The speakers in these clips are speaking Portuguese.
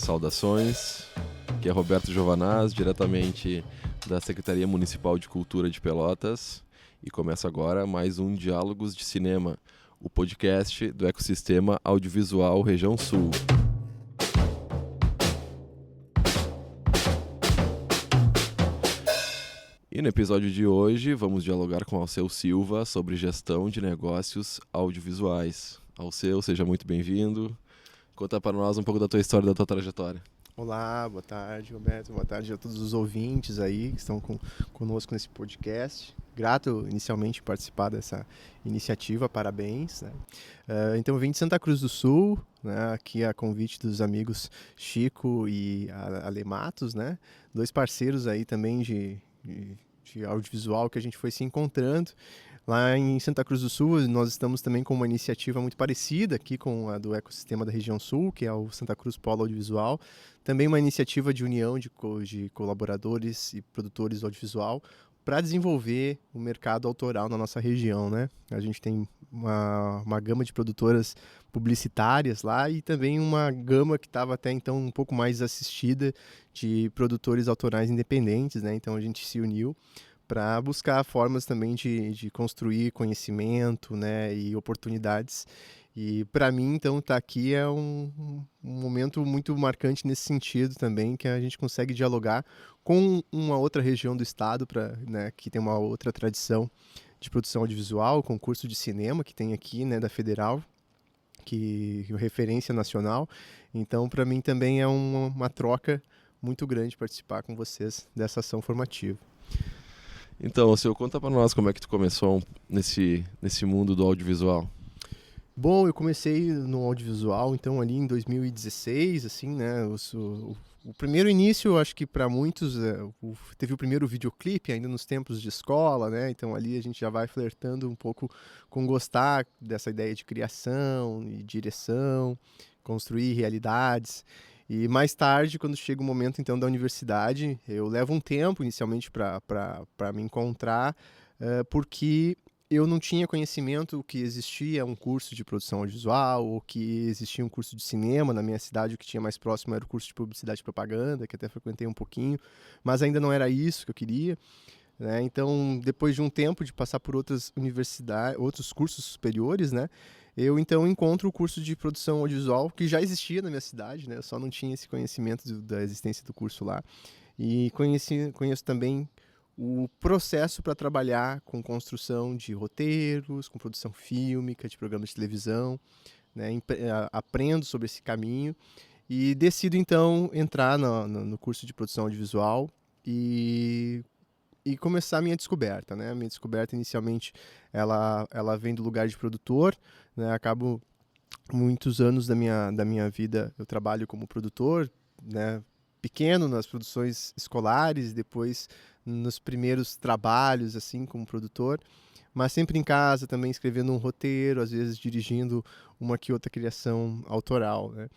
Saudações, aqui é Roberto Giovanaz, diretamente da Secretaria Municipal de Cultura de Pelotas, e começa agora mais um Diálogos de Cinema, o podcast do ecossistema audiovisual Região Sul. E no episódio de hoje vamos dialogar com Alceu Silva sobre gestão de negócios audiovisuais. Alceu, seja muito bem-vindo. Conta para nós um pouco da tua história e da tua trajetória. Olá, boa tarde, Roberto. Boa tarde a todos os ouvintes aí que estão conosco nesse podcast. Grato inicialmente por participar dessa iniciativa, parabéns. Né? Então eu vim de Santa Cruz do Sul, né, aqui a convite dos amigos Chico e Ale Matos, né? Dois parceiros aí também de audiovisual que a gente foi se encontrando. Lá em Santa Cruz do Sul, nós estamos também com uma iniciativa muito parecida aqui com a do ecossistema da região sul, que é o Santa Cruz Polo Audiovisual. Também uma iniciativa de união de colaboradores e produtores audiovisual para desenvolver o mercado autoral na nossa região, né? A gente tem uma gama de produtoras publicitárias lá e também uma gama que estava até então um pouco mais assistida de produtores autorais independentes, né? Então a gente se uniu para buscar formas também de construir conhecimento, né, e oportunidades. E para mim, então, estar aqui é um momento muito marcante nesse sentido também, que a gente consegue dialogar com uma outra região do estado, né, que tem uma outra tradição de produção audiovisual, concurso de cinema que tem aqui, né, da Federal, que é referência nacional. Então, para mim também é uma troca muito grande participar com vocês dessa ação formativa. Então, Alceu, conta para nós como é que tu começou nesse mundo do audiovisual. Bom, eu comecei no audiovisual, então, ali em 2016, assim, né, o primeiro início, eu acho que para muitos, teve o primeiro videoclipe ainda nos tempos de escola, né, então ali a gente já vai flertando um pouco com gostar dessa ideia de criação e direção, construir realidades. E mais tarde, quando chega o momento então da universidade, eu levo um tempo inicialmente para me encontrar, porque eu não tinha conhecimento que existia um curso de produção audiovisual ou que existia um curso de cinema na minha cidade. O que tinha mais próximo era o curso de publicidade e propaganda, que até frequentei um pouquinho, mas ainda não era isso que eu queria. Né? Então, depois de um tempo de passar por outras universidades, outros cursos superiores, né, eu então encontro o curso de produção audiovisual que já existia na minha cidade, né, eu só não tinha esse conhecimento da existência do curso lá. E conheço também o processo para trabalhar com construção de roteiros, com produção fílmica, de programas de televisão, né, aprendo sobre esse caminho e decido então entrar no curso de produção audiovisual e começar a minha descoberta, né? A minha descoberta inicialmente ela vem do lugar de produtor, né? Acabo muitos anos da minha vida eu trabalho como produtor, né? Pequeno nas produções escolares, depois nos primeiros trabalhos assim como produtor, mas sempre em casa também escrevendo um roteiro, às vezes dirigindo uma que outra criação autoral, né?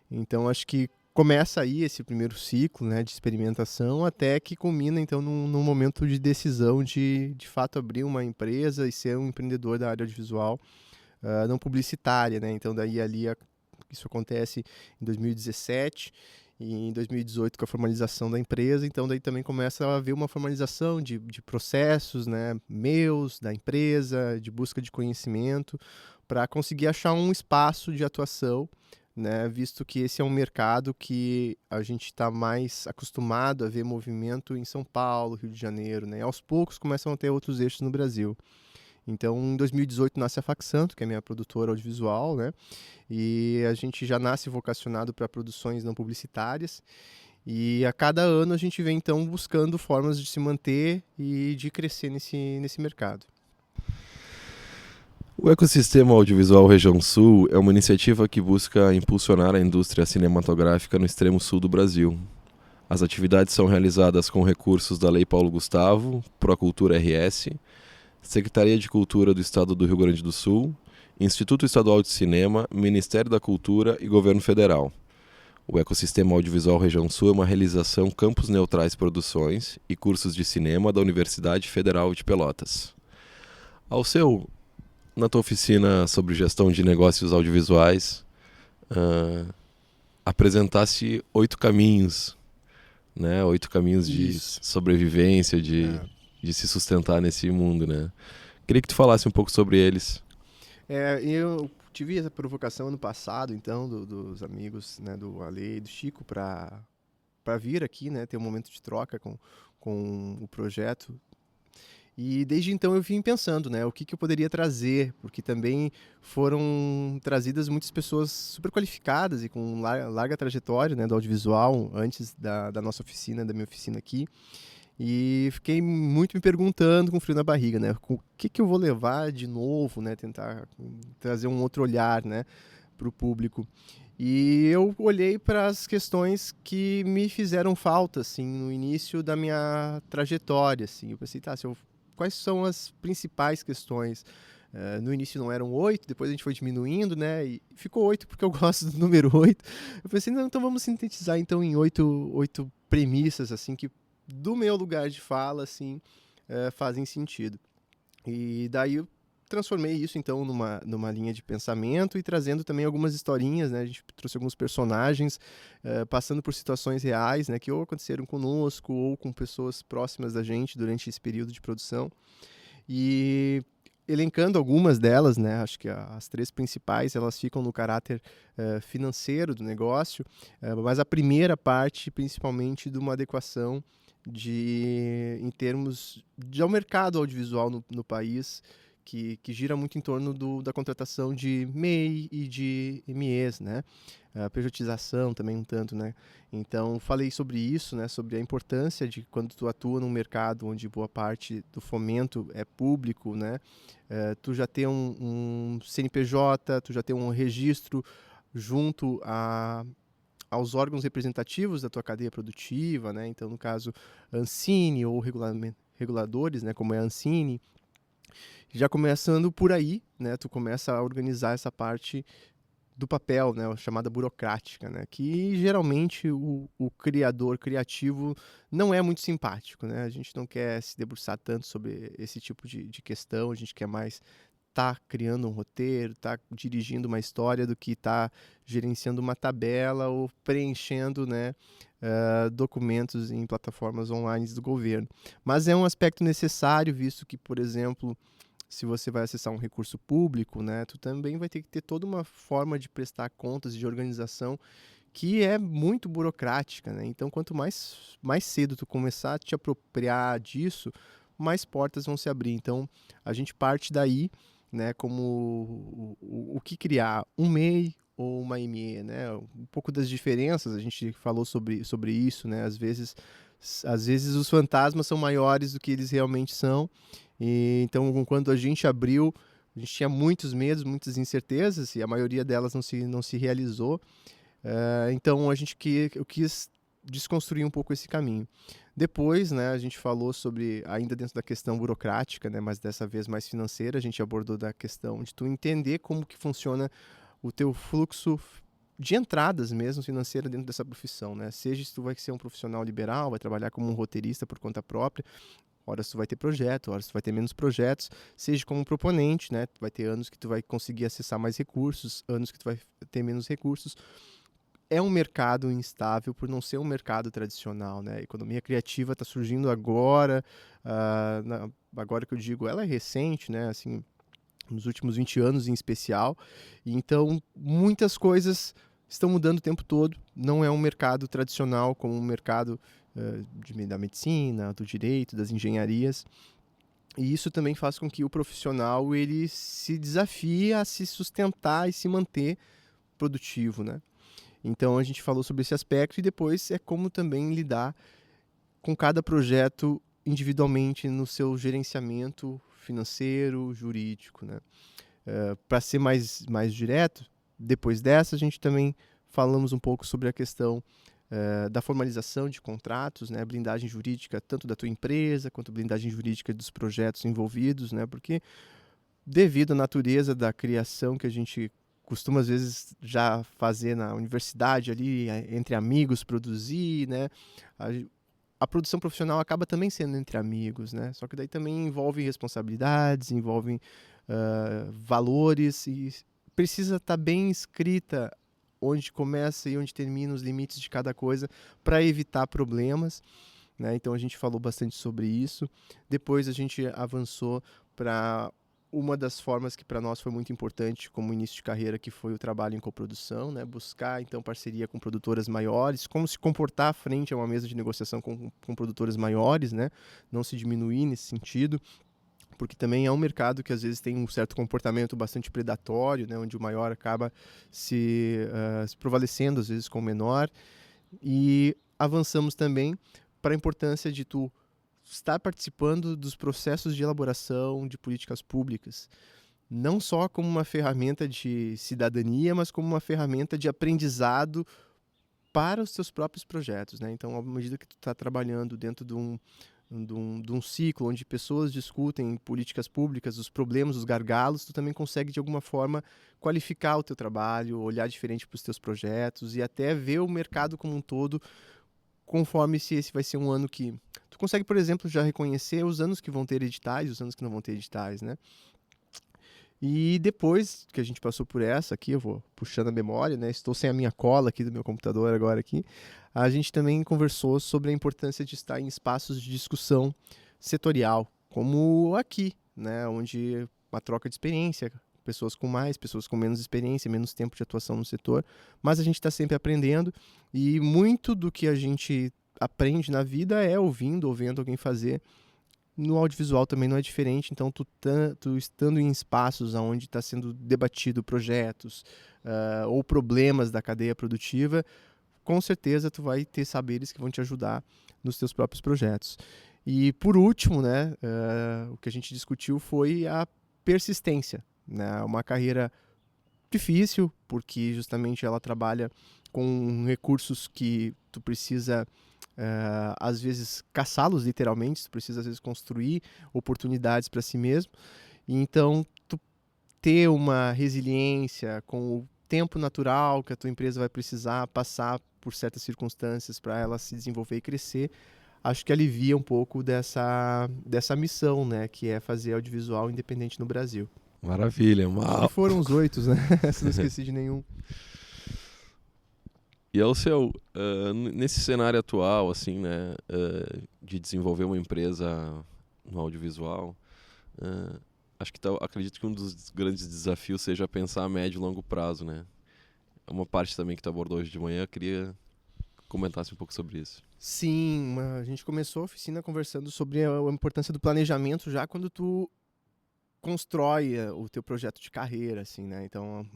Então acho que começa aí esse primeiro ciclo, né, de experimentação, até que culmina então num momento de decisão de fato abrir uma empresa e ser um empreendedor da área audiovisual, não publicitária, né? Então daí isso acontece em 2017 e em 2018 com a formalização da empresa. Então daí também começa a haver uma formalização de processos, né, meus, da empresa, de busca de conhecimento, para conseguir achar um espaço de atuação, né, visto que esse é um mercado que a gente está mais acostumado a ver movimento em São Paulo, Rio de Janeiro, né? Aos poucos começam a ter outros eixos no Brasil. Então, em 2018 nasce a Facsanto, que é a minha produtora audiovisual, né? E a gente já nasce vocacionado para produções não publicitárias. E a cada ano a gente vem, então, buscando formas de se manter e de crescer nesse mercado. O ecossistema audiovisual Região Sul é uma iniciativa que busca impulsionar a indústria cinematográfica no extremo sul do Brasil. As atividades são realizadas com recursos da Lei Paulo Gustavo, Procultura RS, Secretaria de Cultura do Estado do Rio Grande do Sul, Instituto Estadual de Cinema, Ministério da Cultura e Governo Federal. O ecossistema audiovisual Região Sul é uma realização Campus Neutrais Produções e cursos de cinema da Universidade Federal de Pelotas. Alceu, na tua oficina sobre gestão de negócios audiovisuais, apresentasse 8 caminhos, né? 8 caminhos de Isso. sobrevivência, É. de se sustentar nesse mundo, né? Queria que tu falasse um pouco sobre eles. Eu tive essa provocação ano passado, então, dos amigos, né, do Ale e do Chico, para vir aqui, né, ter um momento de troca com o projeto. E desde então eu vim pensando, né, o que eu poderia trazer, porque também foram trazidas muitas pessoas super qualificadas e com larga trajetória, né, do audiovisual antes da nossa oficina, da minha oficina aqui. E fiquei muito me perguntando com frio na barriga, né, o que eu vou levar de novo, né, tentar trazer um outro olhar, né, para o público. E eu olhei para as questões que me fizeram falta, assim, no início da minha trajetória, assim. Eu pensei, tá, quais são as principais questões? No início não eram 8, depois a gente foi diminuindo, né? E ficou 8 porque eu gosto do número 8. Eu pensei, não, então vamos sintetizar então em oito premissas, assim, que do meu lugar de fala, assim, fazem sentido. E daí eu transformei isso então numa linha de pensamento e trazendo também algumas historinhas, né? A gente trouxe alguns personagens passando por situações reais, né? Que ou aconteceram conosco ou com pessoas próximas da gente durante esse período de produção. E elencando algumas delas, né? Acho que as 3 principais elas ficam no caráter financeiro do negócio, mas a primeira parte principalmente de uma adequação em termos ao mercado audiovisual no país, que gira muito em torno da contratação de MEI e de MEs, né? A pejotização também um tanto, né? Então, falei sobre isso, né? Sobre a importância de quando tu atua num mercado onde boa parte do fomento é público, né? Tu já tem um CNPJ, tu já tem um registro junto aos órgãos representativos da tua cadeia produtiva, né? Então, no caso, Ancine ou reguladores, né? Como é a Ancine, já começando por aí, né? Tu começa a organizar essa parte do papel, né, a chamada burocrática, né, que geralmente o criador criativo não é muito simpático, né, a gente não quer se debruçar tanto sobre esse tipo de questão, a gente quer mais tá criando um roteiro, tá dirigindo uma história do que tá gerenciando uma tabela ou preenchendo, né, documentos em plataformas online do governo. Mas é um aspecto necessário, visto que, por exemplo, se você vai acessar um recurso público, né, tu também vai ter que ter toda uma forma de prestar contas, de organização, que é muito burocrática, né? Então, quanto mais cedo tu começar a te apropriar disso, mais portas vão se abrir. Então, a gente parte daí, né, como o que criar, um MEI ou uma ME, né? Um pouco das diferenças, a gente falou sobre isso, né? Às vezes os fantasmas são maiores do que eles realmente são. E, então, quando a gente abriu, a gente tinha muitos medos, muitas incertezas, e a maioria delas não se realizou. Então, eu quis desconstruir um pouco esse caminho. Depois, né, a gente falou sobre, ainda dentro da questão burocrática, né, mas dessa vez mais financeira, a gente abordou da questão de tu entender como que funciona o teu fluxo de entradas mesmo financeira dentro dessa profissão, né? Seja se tu vai ser um profissional liberal, vai trabalhar como um roteirista por conta própria, horas tu vai ter projeto, horas tu vai ter menos projetos, seja como proponente, né? Tu vai ter anos que tu vai conseguir acessar mais recursos, anos que tu vai ter menos recursos. É um mercado instável por não ser um mercado tradicional, né? A economia criativa está surgindo agora, agora que eu digo, ela é recente, né? Assim, nos últimos 20 anos em especial. E então, muitas coisas estão mudando o tempo todo. Não é um mercado tradicional como um mercado da medicina, do direito, das engenharias. E isso também faz com que o profissional ele se desafie a se sustentar e se manter produtivo, né? Então a gente falou sobre esse aspecto e depois é como também lidar com cada projeto individualmente no seu gerenciamento financeiro, jurídico, né? Para ser mais direto, depois dessa a gente também falamos um pouco sobre a questão da formalização de contratos, né? Blindagem jurídica tanto da tua empresa quanto blindagem jurídica dos projetos envolvidos, né? Porque devido à natureza da criação que a gente costuma às vezes já fazer na universidade ali, entre amigos, produzir, né? A produção profissional acaba também sendo entre amigos, né? Só que daí também envolve responsabilidades, envolve valores e precisa estar bem escrita onde começa e onde termina os limites de cada coisa para evitar problemas, né? Então a gente falou bastante sobre isso. Depois a gente avançou para uma das formas que para nós foi muito importante como início de carreira, que foi o trabalho em coprodução, né? Buscar então parceria com produtoras maiores, como se comportar frente a uma mesa de negociação com produtoras maiores, né? Não se diminuir nesse sentido, porque também é um mercado que às vezes tem um certo comportamento bastante predatório, né? Onde o maior acaba se prevalecendo às vezes com o menor. E avançamos também para a importância de tu estar participando dos processos de elaboração de políticas públicas, não só como uma ferramenta de cidadania, mas como uma ferramenta de aprendizado para os teus próprios projetos, né? Então, à medida que tu está trabalhando dentro de um ciclo onde pessoas discutem políticas públicas, os problemas, os gargalos, tu também consegue, de alguma forma, qualificar o teu trabalho, olhar diferente para os teus projetos e até ver o mercado como um todo, conforme se esse vai ser um ano que... Tu consegue, por exemplo, já reconhecer os anos que vão ter editais e os anos que não vão ter editais, né? E depois que a gente passou por essa aqui, eu vou puxando a memória, né? Estou sem a minha cola aqui do meu computador agora aqui. A gente também conversou sobre a importância de estar em espaços de discussão setorial, como aqui, né? Onde uma troca de experiência, pessoas com mais, pessoas com menos experiência, menos tempo de atuação no setor, mas a gente está sempre aprendendo e muito do que a gente aprende na vida é ouvindo ou vendo alguém fazer. No audiovisual também não é diferente, então tu estando em espaços onde está sendo debatido projetos ou problemas da cadeia produtiva, com certeza tu vai ter saberes que vão te ajudar nos teus próprios projetos. E por último, né, o que a gente discutiu foi a persistência, né? Uma carreira difícil, porque justamente ela trabalha com recursos que tu precisa às vezes caçá-los literalmente, tu precisa às vezes construir oportunidades para si mesmo, e então tu ter uma resiliência com o tempo natural que a tua empresa vai precisar passar por certas circunstâncias para ela se desenvolver e crescer, acho que alivia um pouco dessa missão, né, que é fazer audiovisual independente no Brasil. Maravilha. E foram os 8, né? Se não esqueci de nenhum. E ao seu, nesse cenário atual, assim, né, de desenvolver uma empresa no audiovisual, acho que acredito que um dos grandes desafios seja pensar a médio e longo prazo, né? É uma parte também que tu abordou hoje de manhã, eu queria que comentasse um pouco sobre isso. Sim, a gente começou a oficina conversando sobre a importância do planejamento já quando tu constrói o teu projeto de carreira, assim, né? Então,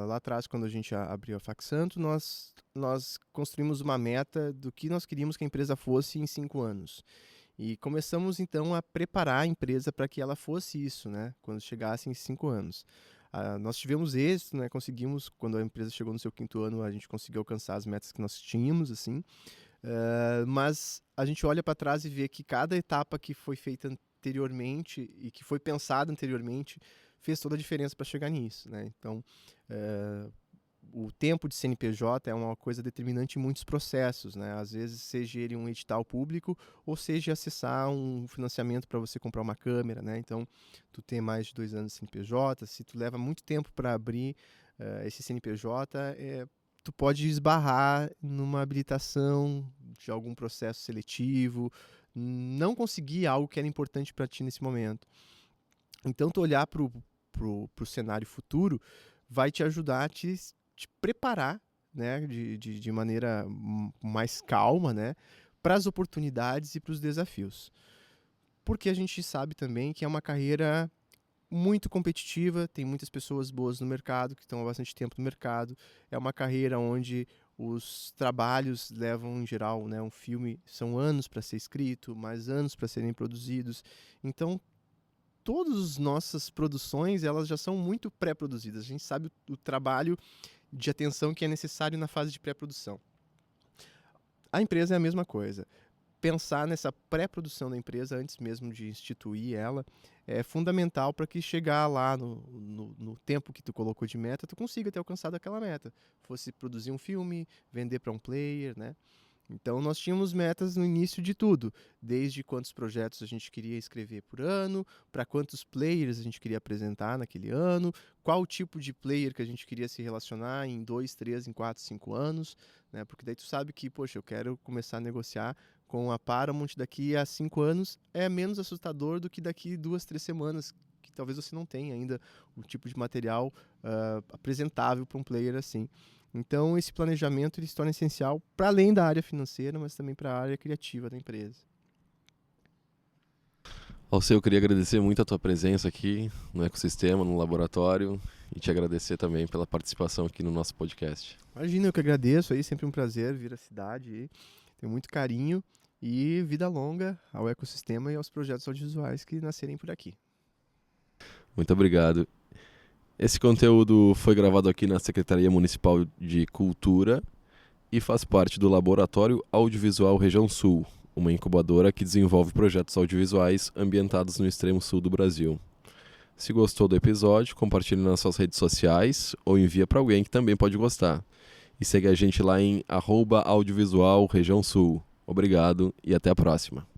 lá atrás, quando a gente abriu a Fac Santo, nós construímos uma meta do que nós queríamos que a empresa fosse em 5 anos. E começamos, então, a preparar a empresa para que ela fosse isso, né? Quando chegasse em 5 anos. Nós tivemos êxito, né? Conseguimos, quando a empresa chegou no seu 5º ano, a gente conseguiu alcançar as metas que nós tínhamos, assim. Mas a gente olha para trás e vê que cada etapa que foi feita anteriormente e que foi pensada anteriormente fez toda a diferença para chegar nisso, né? Então, o tempo de CNPJ é uma coisa determinante em muitos processos, né? Às vezes, seja ele um edital público ou seja acessar um financiamento para você comprar uma câmera, né? Então, tu tem mais de 2 anos de CNPJ, se tu leva muito tempo para abrir esse CNPJ, tu pode esbarrar numa habilitação de algum processo seletivo, não conseguir algo que era importante para ti nesse momento. Então, tu olhar para o cenário futuro vai te ajudar a te preparar, né, de maneira mais calma, né, para as oportunidades e para os desafios. Porque a gente sabe também que é uma carreira muito competitiva, tem muitas pessoas boas no mercado, que estão há bastante tempo no mercado. É uma carreira onde os trabalhos levam, em geral, né, um filme, são anos para ser escrito, mais anos para serem produzidos. Então, todas as nossas produções, elas já são muito pré-produzidas. A gente sabe o trabalho de atenção que é necessário na fase de pré-produção. A empresa é a mesma coisa. Pensar nessa pré-produção da empresa antes mesmo de instituir ela é fundamental para que chegar lá no tempo que tu colocou de meta, tu consiga ter alcançado aquela meta. Fosse produzir um filme, vender para um player, né? Então, nós tínhamos metas no início de tudo, desde quantos projetos a gente queria escrever por ano, para quantos players a gente queria apresentar naquele ano, qual tipo de player que a gente queria se relacionar em 2, 3, em 4, 5 anos, né? Porque daí tu sabe que, poxa, eu quero começar a negociar com a Paramount daqui a 5 anos, é menos assustador do que daqui 2, 3 semanas, que talvez você não tenha ainda o tipo de material apresentável para um player assim. Então, esse planejamento ele se torna essencial para além da área financeira, mas também para a área criativa da empresa. Alceu, eu queria agradecer muito a tua presença aqui no ecossistema, no laboratório, e te agradecer também pela participação aqui no nosso podcast. Imagina, eu que agradeço aí, sempre um prazer vir à cidade aí. Tenho muito carinho e vida longa ao ecossistema e aos projetos audiovisuais que nascerem por aqui. Muito obrigado. Esse conteúdo foi gravado aqui na Secretaria Municipal de Cultura e faz parte do Laboratório Audiovisual Região Sul, uma incubadora que desenvolve projetos audiovisuais ambientados no extremo sul do Brasil. Se gostou do episódio, compartilhe nas suas redes sociais ou envia para alguém que também pode gostar. E segue a gente lá em @audiovisualregiãosul. Obrigado e até a próxima.